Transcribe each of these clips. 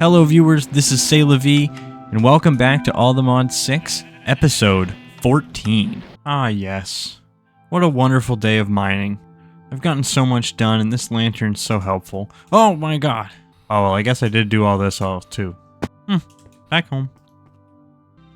Hello viewers, this is Say-La-Vee, and welcome back to All the Mods 6, episode 14. Ah yes, what a wonderful day of mining. I've gotten so much done and this lantern's so helpful. Oh my god. Oh well, I guess I did do all this all too. Back home.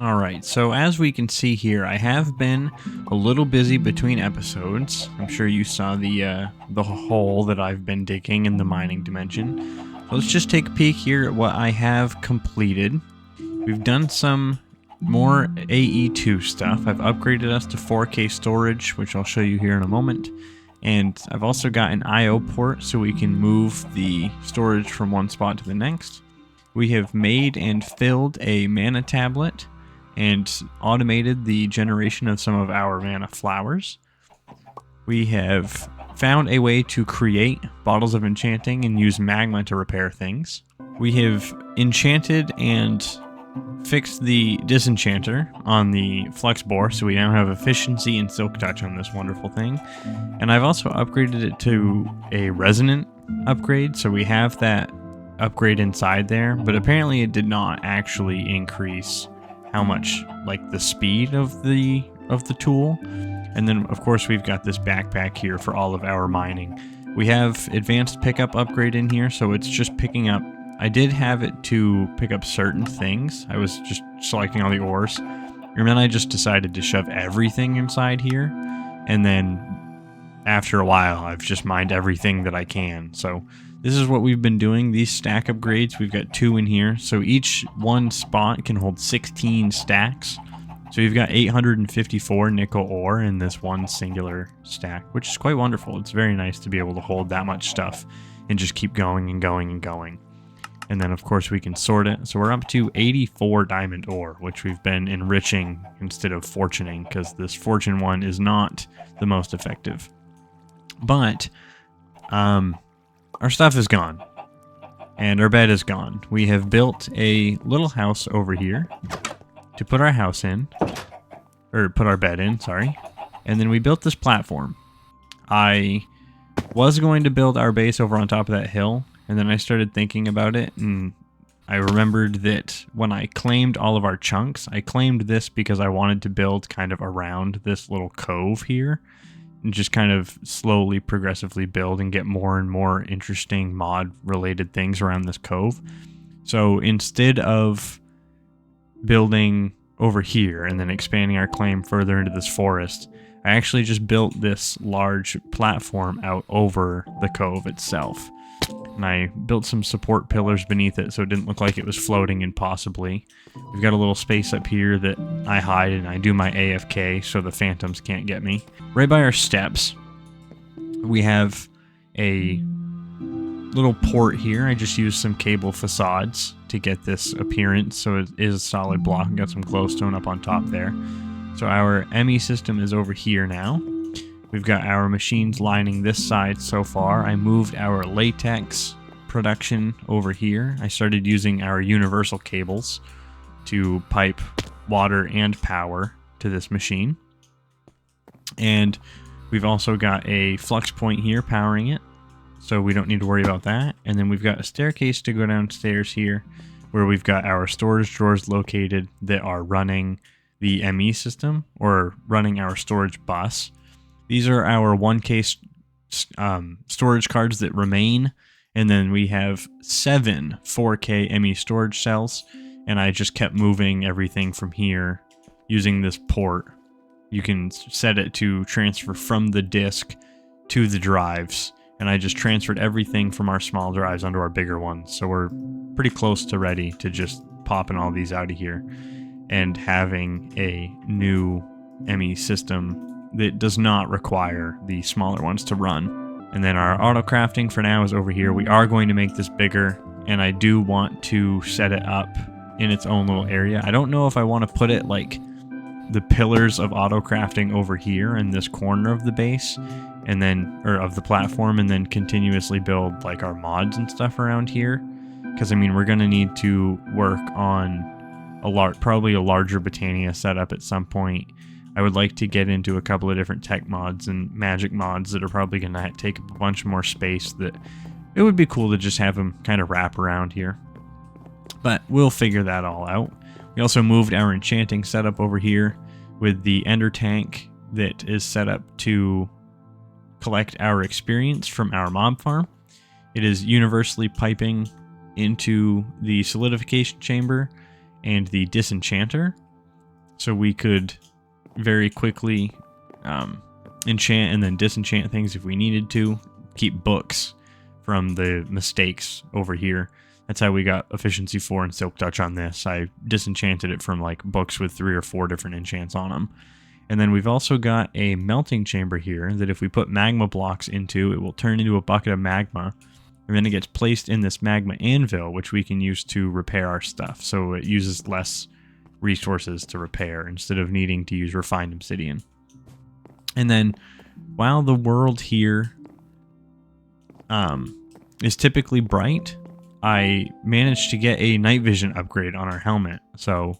Alright, so as we can see here, I have been a little busy between episodes. I'm sure you saw the hole that I've been digging in the mining dimension. So let's just take a peek here at what I have completed. We've done some more AE2 stuff. I've upgraded us to 4K storage, which I'll show you here in a moment. And I've also got an I/O port so we can move the storage from one spot to the next. We have made and filled a mana tablet and automated the generation of some of our mana flowers. We have found a way to create bottles of enchanting and use magma to repair things. We have enchanted and fixed the disenchanter on the flex bore, so we now have efficiency and silk touch on this wonderful thing. And I've also upgraded it to a resonant upgrade, so we have that upgrade inside there, but apparently it did not actually increase how much, like, the speed of the tool. And then of course we've got this backpack here for all of our mining. We have advanced pickup upgrade in here, so it's just picking up. I did have it to pick up certain things. I was just selecting all the ores, and then I just decided to shove everything inside here, and then after a while I've just mined everything that I can. So this is what we've been doing. These stack upgrades, we've got 2 in here, so each one spot can hold 16 stacks. So you've got 854 nickel ore in this one singular stack, which is quite wonderful. It's very nice to be able to hold that much stuff and just keep going and going and going. And then of course we can sort it. So we're up to 84 diamond ore, which we've been enriching instead of fortuning, because this fortune one is not the most effective. But our stuff is gone and our bed is gone. We have built a little house over here to put our house in, or put our bed in, sorry. And then we built this platform. I was going to build our base over on top of that hill, and then I started thinking about it, and I remembered that when I claimed all of our chunks, I claimed this because I wanted to build kind of around this little cove here, and just kind of slowly, progressively build and get more and more interesting mod-related things around this cove. So instead of building over here and then expanding our claim further into this forest, I actually just built this large platform out over the cove itself. And I built some support pillars beneath it so it didn't look like it was floating impossibly. We've got a little space up here that I hide and I do my AFK so the phantoms can't get me. Right by our steps, we have a little port here. I just used some cable facades to get this appearance, so it is a solid block. And got some glowstone up on top there. So our ME system is over here now. We've got our machines lining this side so far. I moved our latex production over here. I started using our universal cables to pipe water and power to this machine. And we've also got a flux point here powering it, so we don't need to worry about that. And then we've got a staircase to go downstairs here, where we've got our storage drawers located that are running the ME system, or running our storage bus. These are our 1K storage cards that remain, and then we have 7 4K ME storage cells, and I just kept moving everything from here using this port. You can set it to transfer from the disk to the drives, and I just transferred everything from our small drives onto our bigger ones, so we're pretty close to ready to just popping all these out of here and having a new ME system that does not require the smaller ones to run. And then our auto crafting for now is over here. We are going to make this bigger, and I do want to set it up in its own little area. I don't know if I want to put it like the pillars of auto crafting over here in this corner of the base, and then, or of the platform, and then continuously build like our mods and stuff around here. Because I mean, we're going to need to work on probably a larger Botania setup at some point. I would like to get into a couple of different tech mods and magic mods that are probably going to take up a bunch more space, that it would be cool to just have them kind of wrap around here. But we'll figure that all out. We also moved our enchanting setup over here with the ender tank that is set up to collect our experience from our mob farm. It is universally piping into the solidification chamber and the disenchanter, so we could very quickly enchant and then disenchant things if we needed to. Keep books from the mistakes over here. That's how we got efficiency 4 and silk touch on this. I disenchanted it from like books with 3 or 4 different enchants on them. And then we've also got a melting chamber here that if we put magma blocks into, it will turn into a bucket of magma. And then it gets placed in this magma anvil, which we can use to repair our stuff. So it uses less resources to repair instead of needing to use refined obsidian. And then while the world here is typically bright, I managed to get a night vision upgrade on our helmet. So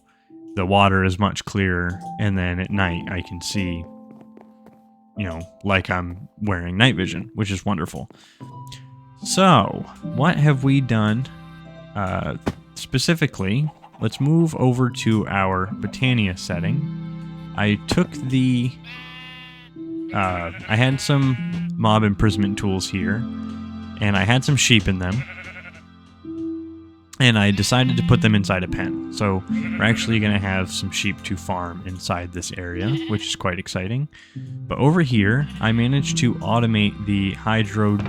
the water is much clearer, and then at night I can see, you know, like I'm wearing night vision, which is wonderful. So, what have we done specifically? Let's move over to our Botania setting. I took the... I had some mob imprisonment tools here, and I had some sheep in them. And I decided to put them inside a pen. So we're actually going to have some sheep to farm inside this area, which is quite exciting. But over here, I managed to automate the hydrangeas,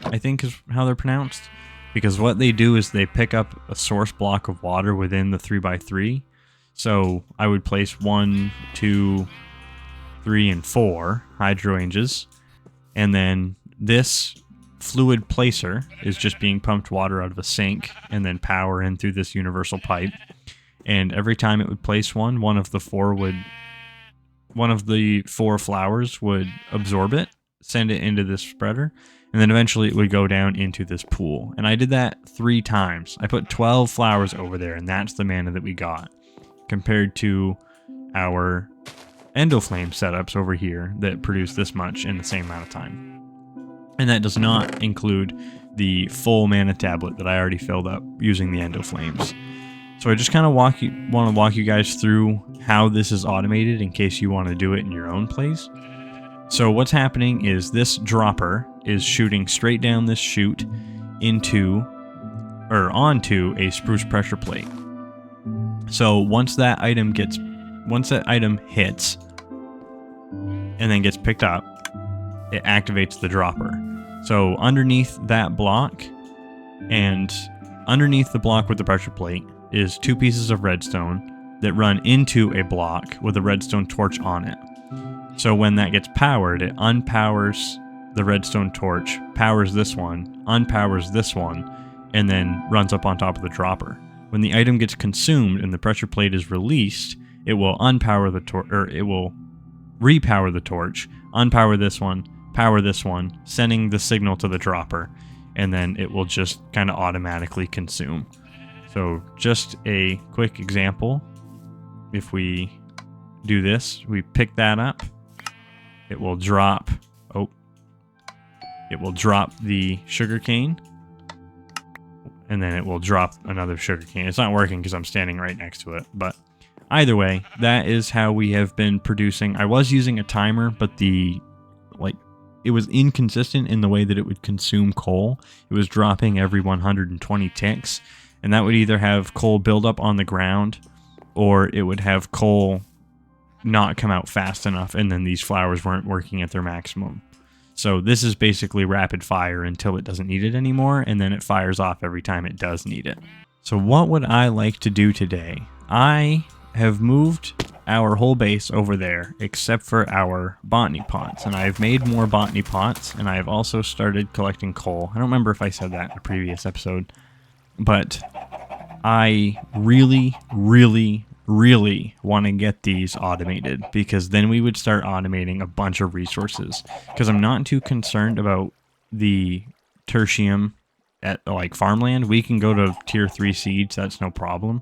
I think is how they're pronounced. Because what they do is they pick up a source block of water within the 3x3. So I would place 1, 2, 3, and 4 hydrangeas. And then this fluid placer is just being pumped water out of a sink and then power in through this universal pipe. And every time it would place one of the 4 flowers would absorb it, send it into this spreader, and then eventually it would go down into this pool. And I did that 3 times. I put 12 flowers over there, and that's the mana that we got, compared to our Endoflame setups over here that produce this much in the same amount of time. And that does not include the full mana tablet that I already filled up using the Endoflames. So I just kind of want to walk you guys through how this is automated in case you want to do it in your own place. So what's happening is this dropper is shooting straight down this chute onto a spruce pressure plate. So once that item hits and then gets picked up, it activates the dropper. So underneath that block and underneath the block with the pressure plate is 2 pieces of redstone that run into a block with a redstone torch on it. So when that gets powered, it unpowers the redstone torch, powers this one, unpowers this one, and then runs up on top of the dropper. When the item gets consumed and the pressure plate is released, it will unpower the torch, or it will repower the torch, unpower this one, power this one, sending the signal to the dropper, and then it will just kind of automatically consume. So just a quick example, if we do this, we pick that up, it will drop, it will drop the sugarcane, and then it will drop another sugarcane. It's not working because I'm standing right next to it, but either way, that is how we have been producing. I was using a timer, but it was inconsistent in the way that it would consume coal. It was dropping every 120 ticks, and that would either have coal build up on the ground, or it would have coal not come out fast enough, and then these flowers weren't working at their maximum. So this is basically rapid fire until it doesn't need it anymore, and then it fires off every time it does need it. So what would I like to do today? I have moved our whole base over there except for our botany pots, and I've made more botany pots, and I've also started collecting coal. I don't remember if I said that in a previous episode, but I really want to get these automated, because then we would start automating a bunch of resources, because I'm not too concerned about the tertium at like farmland. We can go to tier 3 seeds, that's no problem.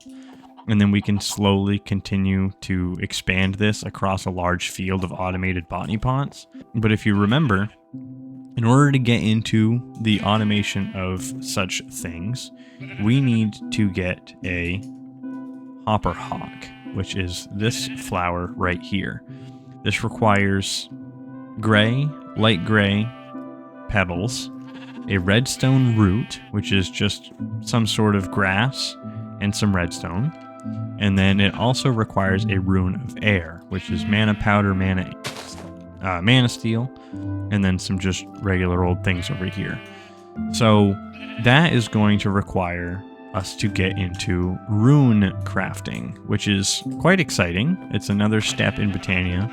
And then we can slowly continue to expand this across a large field of automated botany pots. But if you remember, In order to get into the automation of such things, we need to get a hopper hawk, which is this flower right here. This requires gray, light gray petals, a redstone root, which is just some sort of grass, and some redstone. And then it also requires a rune of air, which is mana powder, mana steel, and then some just regular old things over here. So that is going to require us to get into rune crafting, which is quite exciting. It's another step in Botania,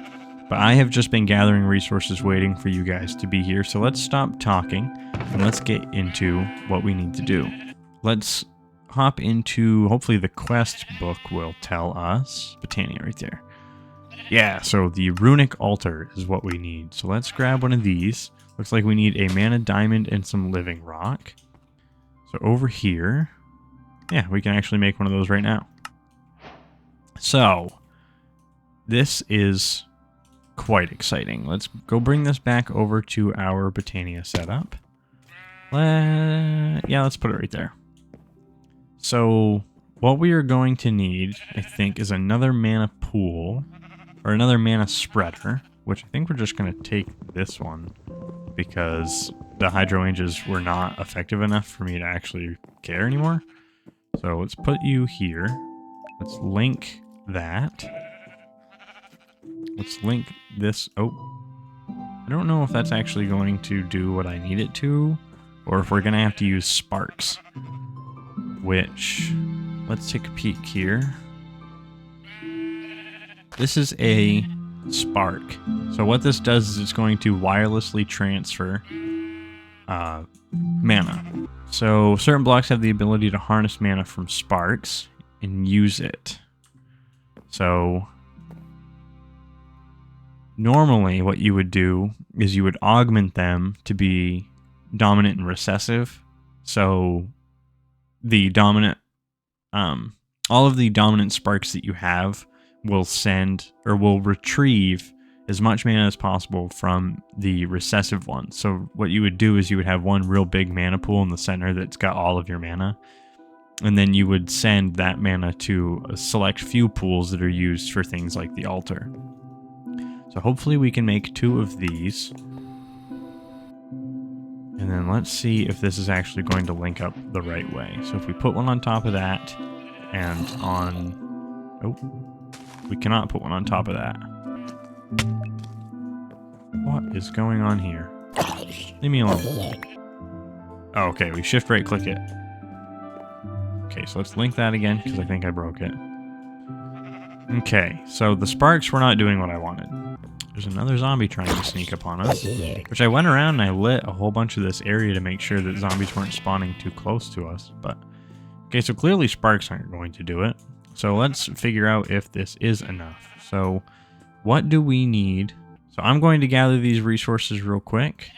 but I have just been gathering resources waiting for you guys to be here. So let's stop talking and let's get into what we need to do. Let's hop into, hopefully the quest book will tell us. Botania right there. Yeah, so the runic altar is what we need. So let's grab one of these. Looks like we need a mana diamond and some living rock. So over here, yeah, we can actually make one of those right now. So this is quite exciting. Let's go bring this back over to our Botania setup. Yeah, let's put it right there. So what we are going to need, I think, is another mana pool, or another mana spreader, which I think we're just going to take this one because the hydro ranges were not effective enough for me to actually care anymore. So let's put you here. Let's link that. Let's link this. Oh, I don't know if that's actually going to do what I need it to, or if we're going to have to use sparks. Which, let's take a peek here. This is a spark. So what this does is it's going to wirelessly transfer mana. So certain blocks have the ability to harness mana from sparks and use it. So normally what you would do is you would augment them to be dominant and recessive. So the dominant, all of the dominant sparks that you have will send or will retrieve as much mana as possible from the recessive one. So what you would do is you would have one real big mana pool in the center that's got all of your mana, and then you would send that mana to a select few pools that are used for things like the altar. So hopefully we can make 2 of these. And then let's see if this is actually going to link up the right way. So if we put one on top of that and on... Oh, we cannot put one on top of that. What is going on here? Leave me alone. Oh, okay, we shift right click it. Okay, so let's link that again because I think I broke it. Okay, so the sparks were not doing what I wanted. There's another zombie trying to sneak up on us, which I went around and I lit a whole bunch of this area to make sure that zombies weren't spawning too close to us. But okay, so clearly sparks aren't going to do it. So let's figure out if this is enough. So what do we need? So I'm going to gather these resources real quick.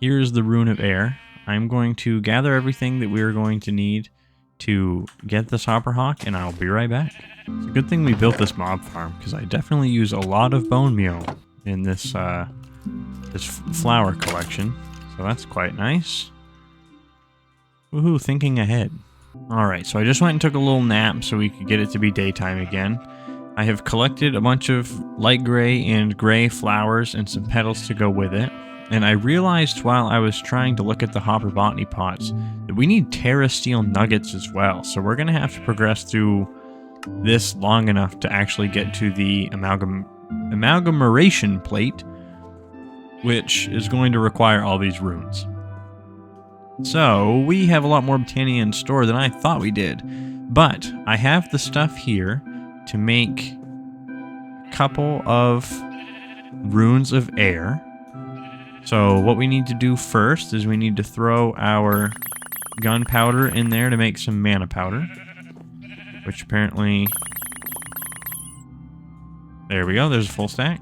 Here's the rune of air. I'm going to gather everything that we're going to need to get this hopper hawk, and I'll be right back. It's a good thing we built this mob farm, because I definitely use a lot of bone meal in this this flower collection. So that's quite nice. Woohoo, thinking ahead. Alright, so I just went and took a little nap so we could get it to be daytime again. I have collected a bunch of light gray and gray flowers and some petals to go with it. And I realized while I was trying to look at the hopper botany pots that we need terra steel nuggets as well. So we're going to have to progress through this long enough to actually get to the amalgamation plate, which is going to require all these runes. So we have a lot more Botania in store than I thought we did. But I have the stuff here to make a couple of runes of air. So what we need to do first is we need to throw our gunpowder in there to make some mana powder. Which apparently... There we go, there's a full stack.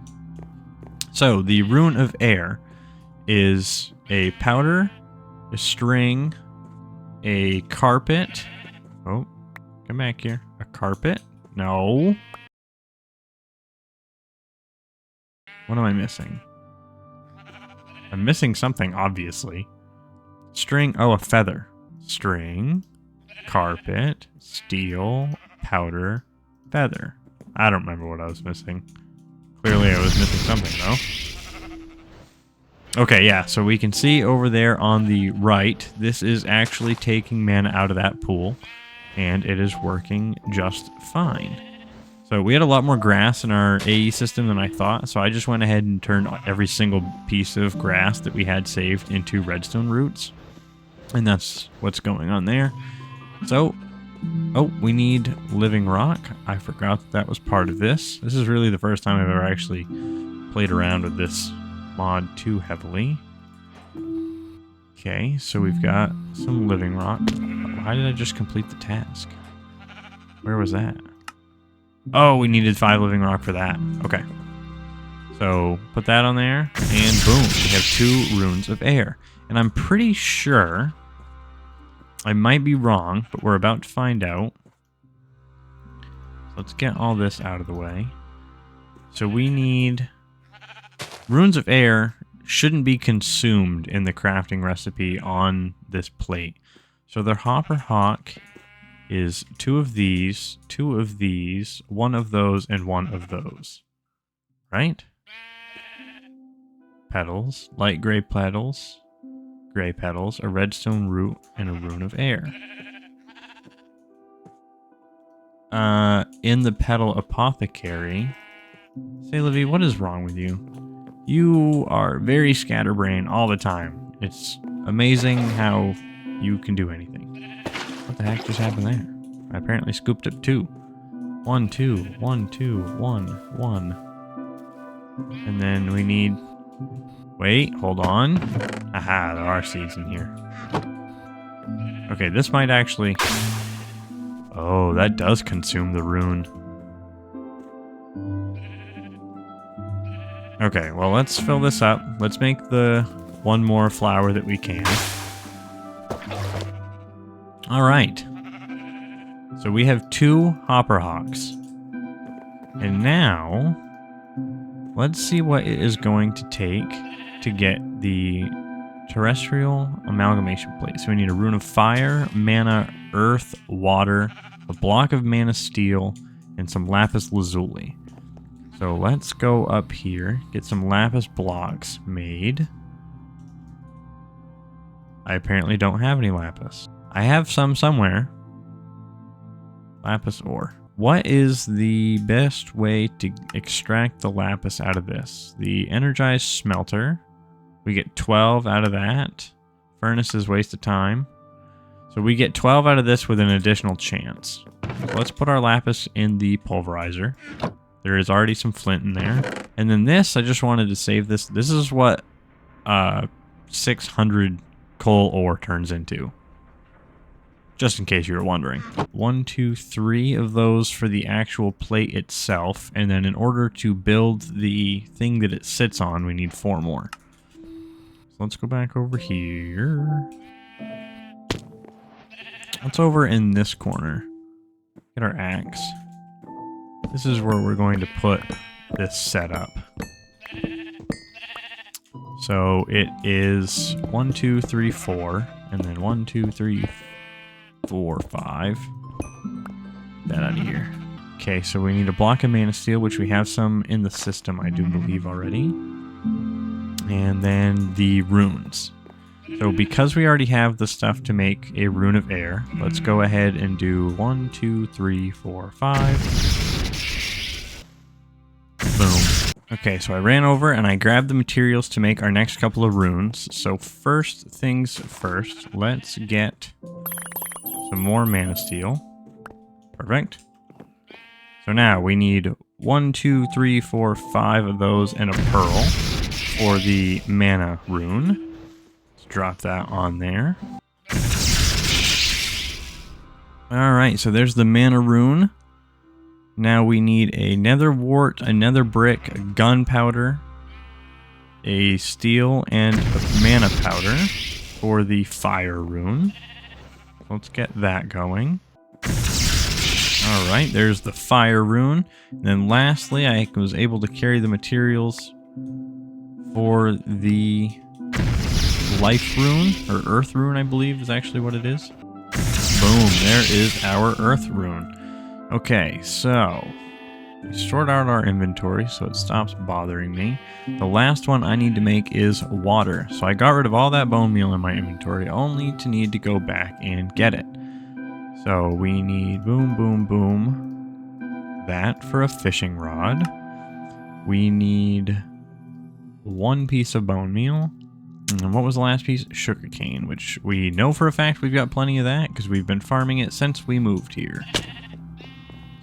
So the rune of air is a powder, a string, a carpet. Oh, come back here. A carpet? No. What am I missing? I'm missing something, obviously. String, oh, a feather. String, carpet, steel, powder, feather. I don't remember what I was missing. Clearly I was missing something, though. Okay, yeah, so we can see over there on the right, this is actually taking mana out of that pool, and it is working just fine. So we had a lot more grass in our AE system than I thought, so I just went ahead and turned every single piece of grass that we had saved into redstone roots. And that's what's going on there. So, oh, we need living rock. I forgot that was part of this. This is really the first time I've ever actually played around with this mod too heavily. Okay, so we've got some living rock. Why did I just complete the task? Where was that? Oh, we needed 5 living rock for that. Okay. So, put that on there, and boom, we have 2 runes of air. And I'm pretty sure, I might be wrong, but we're about to find out. Let's get all this out of the way. So we need... Runes of air shouldn't be consumed in the crafting recipe on this plate. So their hopper hawk is 2 of these, 2 of these, 1 of those, and 1 of those. Right? Petals, light gray petals, a redstone root, and a rune of air. In the petal apothecary... Say-La-Vee, what is wrong with you? You are very scatterbrained all the time. It's amazing how you can do anything. What the heck just happened there? I apparently scooped up 2. 1, 2, 1, 2, 1, 1. And then we need... Wait, hold on. Aha, there are seeds in here. Okay, this might actually... Oh, that does consume the rune. Okay, well, let's fill this up. Let's make the 1 more flower that we can. Alright. So we have 2 hopper hawks. And now, let's see what it is going to take to get the terrestrial amalgamation plate. So we need a rune of fire, mana, earth, water, a block of mana steel, and some lapis lazuli. So let's go up here, get some lapis blocks made. I apparently don't have any lapis. I have some somewhere. Lapis ore. What is the best way to extract the lapis out of this? The energized smelter. We get 12 out of that. Furnace is waste of time. So we get 12 out of this with an additional chance. So let's put our lapis in the pulverizer. There is already some flint in there. And then this, I just wanted to save this. This is what 600 coal ore turns into. Just in case you were wondering. 1, 2, 3 of those for the actual plate itself. And then in order to build the thing that it sits on, we need 4 more. So let's go back over here. What's over in this corner? Get our axe. This is where we're going to put this setup. So it is 1, 2, 3, 4, and then 1, 2, 3, 4, 5. That out of here. Okay, so we need a block of mana steel, which we have some in the system, I do believe already. And then the runes. So because we already have the stuff to make a rune of air, let's go ahead and do 1, 2, 3, 4, 5. Boom. Okay, so I ran over and I grabbed the materials to make our next couple of runes. So first things first, let's get some more mana steel. Perfect. So now we need 1, 2, 3, 4, 5 of those and a pearl for the mana rune. Let's drop that on there. Alright, so there's the mana rune. Now we need a nether wart, a nether brick, a gunpowder, a steel, and a mana powder for the fire rune. Let's get that going. Alright, there's the fire rune. And then lastly, I was able to carry the materials for the life rune, or earth rune, I believe is actually what it is. Boom, there is our earth rune. Okay, so we sort out our inventory so it stops bothering me. The last one I need to make is water. So I got rid of all that bone meal in my inventory, only to need to go back and get it. So we need boom, boom, boom. That for a fishing rod. We need 1 piece of bone meal. And what was the last piece? Sugarcane, which we know for a fact we've got plenty of that because we've been farming it since we moved here.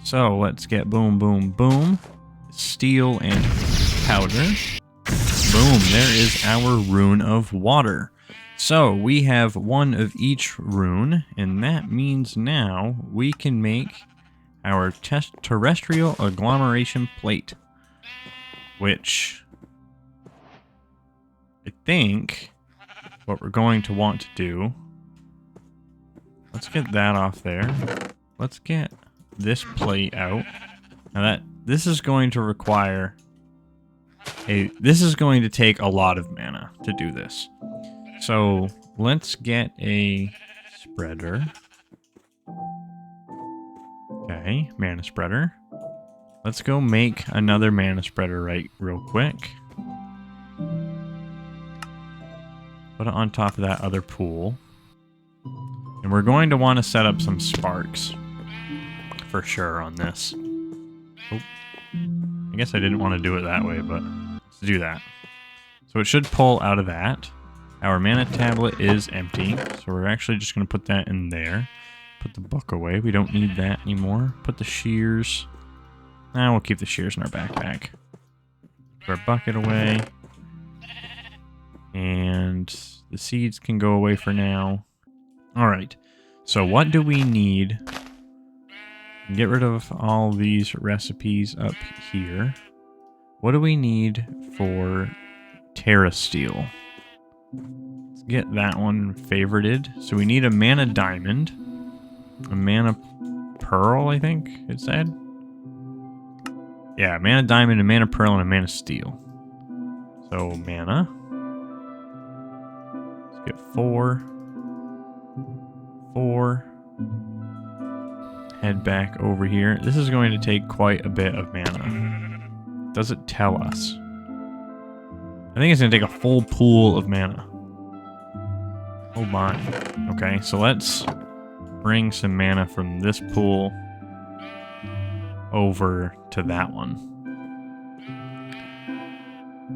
So let's get boom, boom, boom. Steel and powder. Boom, there is our rune of water. So we have 1 of each rune, and that means now we can make our terrestrial agglomeration plate, which I think what we're going to want to do, let's get that off there. Let's get this plate out. Now this is going to require this is going to take a lot of mana to do this. So let's get a spreader. Okay, mana spreader. Let's go make another mana spreader real quick. Put it on top of that other pool. And we're going to want to set up some sparks for sure on this. Oh, I guess I didn't want to do it that way, but let's do that. So it should pull out of that. Our mana tablet is empty, so we're actually just going to put that in there. Put the book away. We don't need that anymore. Put the shears. Nah, we'll keep the shears in our backpack. Put our bucket away. And the seeds can go away for now. Alright, so what do we need? Get rid of all these recipes up here. What do we need for Terra Steel? Let's get that one favorited. So we need a mana diamond, a mana pearl, I think it said. Yeah, mana diamond, a mana pearl, and a mana steel. So mana. Let's get 4. Head back over here. This is going to take quite a bit of mana. Does it tell us? I think it's going to take a full pool of mana. Oh my. Okay, so let's bring some mana from this pool over to that one.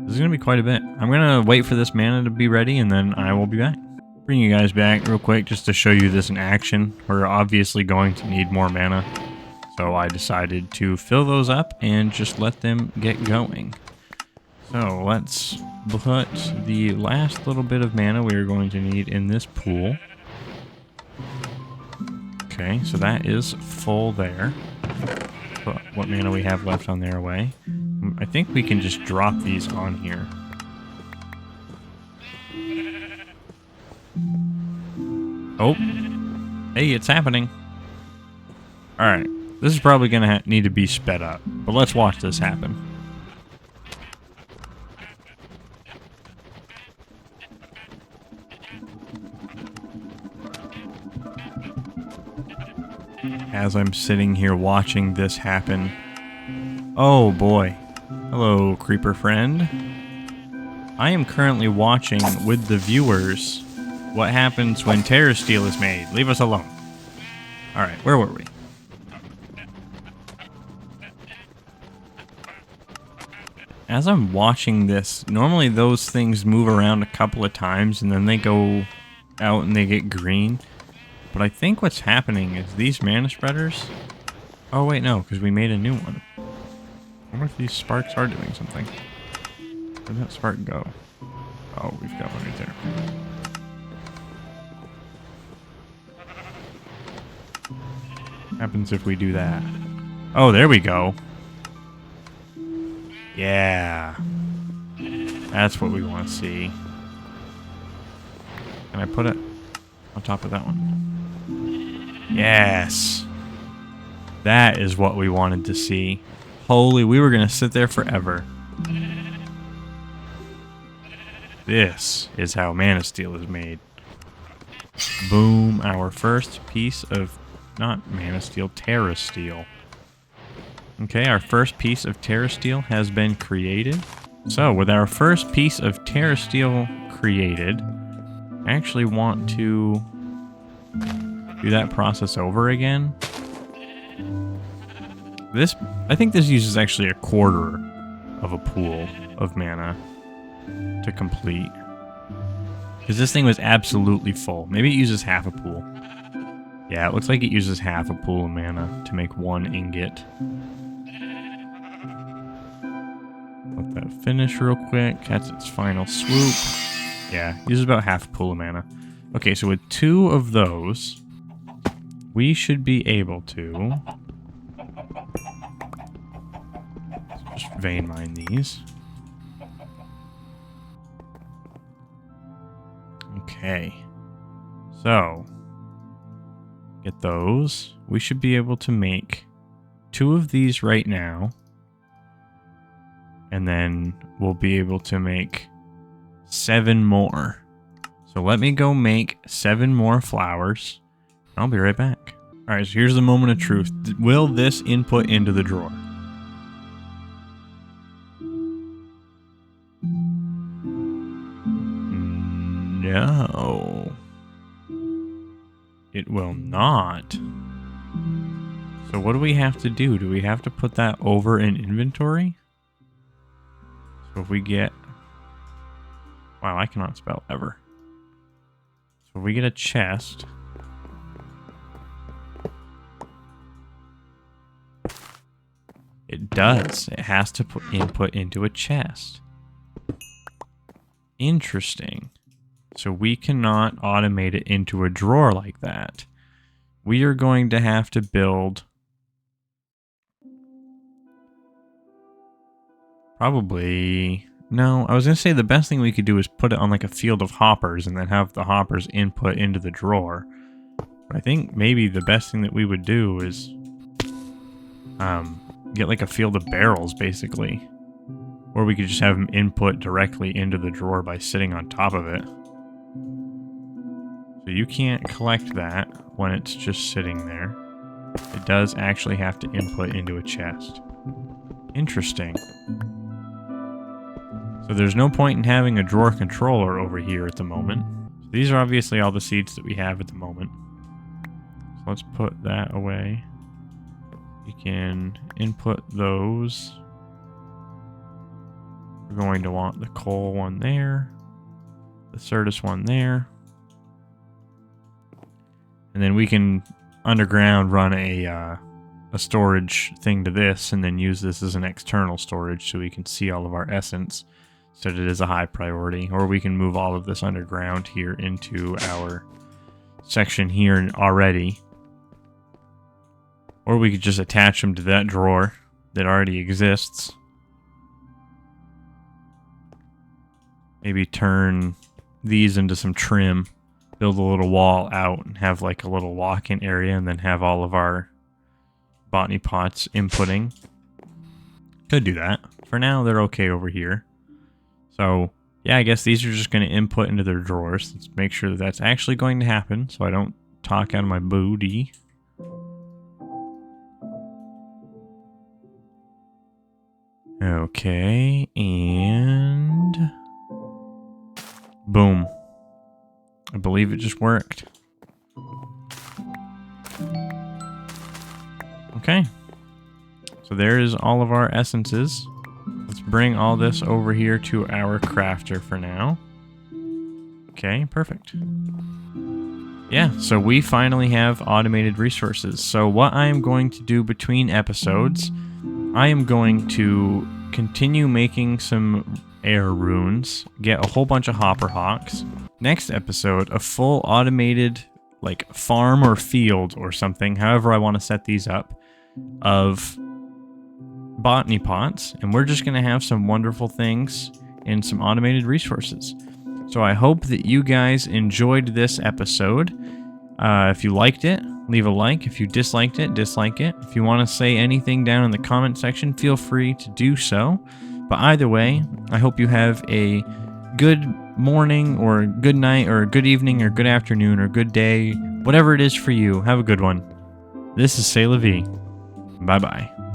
This is going to be quite a bit. I'm going to wait for this mana to be ready and then I will be back. Bring you guys back real quick just to show you this in action. We're obviously going to need more mana, so I decided to fill those up and just let them get going. So let's put the last little bit of mana we are going to need in this pool. Okay, so that is full there. Put what mana we have left on there away. I think we can just drop these on here. Oh, hey, it's happening. Alright, this is probably going to need to be sped up, but let's watch this happen. As I'm sitting here watching this happen, oh boy. Hello, creeper friend. I am currently watching with the viewers what happens when Terra Steel is made. Leave us alone. Alright, where were we? As I'm watching this, normally those things move around a couple of times and then they go out and they get green. But I think what's happening is these mana spreaders... Oh wait, no, because we made a new one. I wonder if these sparks are doing something. Where'd that spark go? Oh, we've got one right there. Happens if we do that. Oh, there we go. Yeah. That's what we want to see. Can I put it on top of that one? Yes. That is what we wanted to see. Holy, we were going to sit there forever. This is how mana steel is made. Boom, our first piece of, not mana steel, terra steel. Okay, our first piece of terra steel has been created. So, with our first piece of terra steel created, I actually want to do that process over again. I think this uses actually a quarter of a pool of mana to complete. Because this thing was absolutely full. Maybe it uses half a pool. Yeah, it looks like it uses half a pool of mana to make one ingot. Let that finish real quick. That's its final swoop. Yeah, uses about half a pool of mana. Okay, so with 2 of those, we should be able to just vein mine these. Okay, so get those. We should be able to make 2 of these right now, and then we'll be able to make 7 more. So let me go make 7 more flowers. I'll be right back. Alright, so here's the moment of truth. Will this input into the drawer? No. It will not. So what do we have to do? Do we have to put that over in inventory? So if we get... Wow, I cannot spell ever. So if we get a chest... It does. It has to put input into a chest. Interesting. So we cannot automate it into a drawer like that. We are going to have to build... Probably... No, I was going to say the best thing we could do is put it on like a field of hoppers and then have the hoppers input into the drawer. But I think maybe the best thing that we would do is... get like a field of barrels, basically. Or we could just have them input directly into the drawer by sitting on top of it. So you can't collect that when it's just sitting there. It does actually have to input into a chest. Interesting. So there's no point in having a drawer controller over here at the moment. So these are obviously all the seeds that we have at the moment. So let's put that away. You can input those. We're going to want the coal one there, the Certus one there, and then we can underground run a storage thing to this, and then use this as an external storage so we can see all of our essence, so that it is a high priority. Or we can move all of this underground here into our section here already. Or we could just attach them to that drawer that already exists. Maybe turn these into some trim, build a little wall out, and have like a little walk-in area, and then have all of our botany pots inputting. Could do that. For now, they're okay over here. So, yeah, I guess these are just going to input into their drawers. Let's make sure that that's actually going to happen, so I don't talk out of my booty. Okay, and boom. I believe it just worked. Okay. So there's all of our essences. Let's bring all this over here to our crafter for now. Okay, perfect. Yeah, so we finally have automated resources. So what I am going to do between episodes, I am going to continue making some air runes, get a whole bunch of hopper hawks. Next episode, a full automated like farm or field or something, however I want to set these up, of botany pots, and we're just going to have some wonderful things and some automated resources. So I hope that you guys enjoyed this episode. If you liked it, leave a like. If you disliked it, dislike it. If you want to say anything down in the comment section, feel free to do so. But either way, I hope you have a good morning or good night or good evening or good afternoon or good day. Whatever it is for you, have a good one. This is Say-La-Vee. Bye-bye.